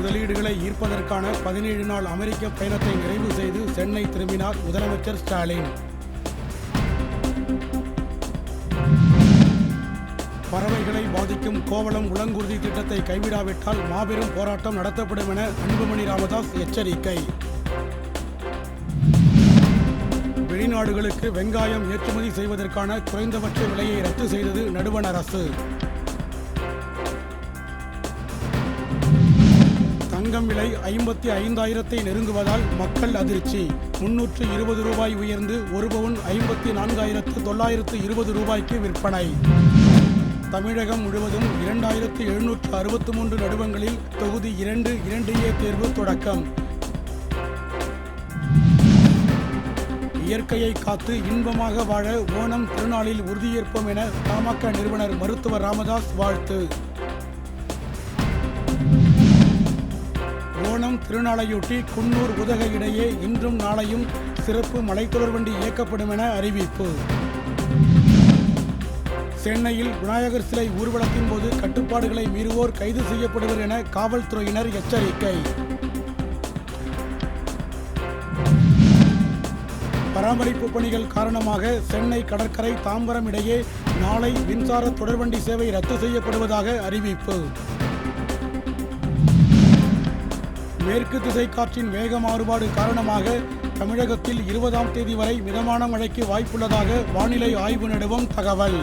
முதலீடுகளை ஈர்ப்பதற்கான 17 நாள் அமெரிக்க பயணத்தை நிறைவு செய்து சென்னை திரும்பினார் முதலமைச்சர் ஸ்டாலின். பறவைகளை பாதிக்கும் கோவளம் உலங்குருதி திட்டத்தை கைவிடாவிட்டால் மாபெரும் போராட்டம் நடத்தப்படும் என அன்புமணி ராமதாஸ் எச்சரிக்கை. வெளிநாடுகளுக்கு வெங்காயம் ஏற்றுமதி செய்வதற்கான குறைந்தபட்ச விலையை ரத்து செய்தது நடுவண் அரசு. தங்கம் விலை 55,000 நெருங்குவதால் மக்கள் அதிர்ச்சி. 320 ரூபாய் உயர்ந்து ஒரு பவுன் 54,920 ரூபாய்க்கு விற்பனை. தமிழகம் முழுவதும் 2,763 நடுவங்களில் தொகுதி 2 2A தேர்வு தொடக்கம். இயற்கையை காத்து இன்பமாக வாழ ஓணம் திருநாளில் உறுதியேற்போம் என பாமக நிறுவனர் மருத்துவர் ராமதாஸ் வாழ்த்து. ஓணம் திருநாளையொட்டி குன்னூர் உதகை இடையே இன்றும் நாளையும் சிறப்பு மலைத்தொடர்வண்டி இயக்கப்படும் என அறிவிப்பு. சென்னையில் விநாயகர் சிலை ஊர்வலத்தின் போது கட்டுப்பாடுகளை மீறுவோர் கைது செய்யப்படுவர் என காவல்துறையினர் எச்சரிக்கை. பராமரிப்பு பணிகள் காரணமாக சென்னை கடற்கரை தாம்பரம் இடையே நாளை மின்சார தொடர்வண்டி சேவை ரத்து செய்யப்படுவதாக அறிவிப்பு. மேற்கு திசை காற்றின் வேக மாறுபாடு காரணமாக தமிழகத்தில் 20ஆம் தேதி வரை மிதமான மழைக்கு வாய்ப்புள்ளதாக வானிலை ஆய்வு நிறுவனம் தகவல்.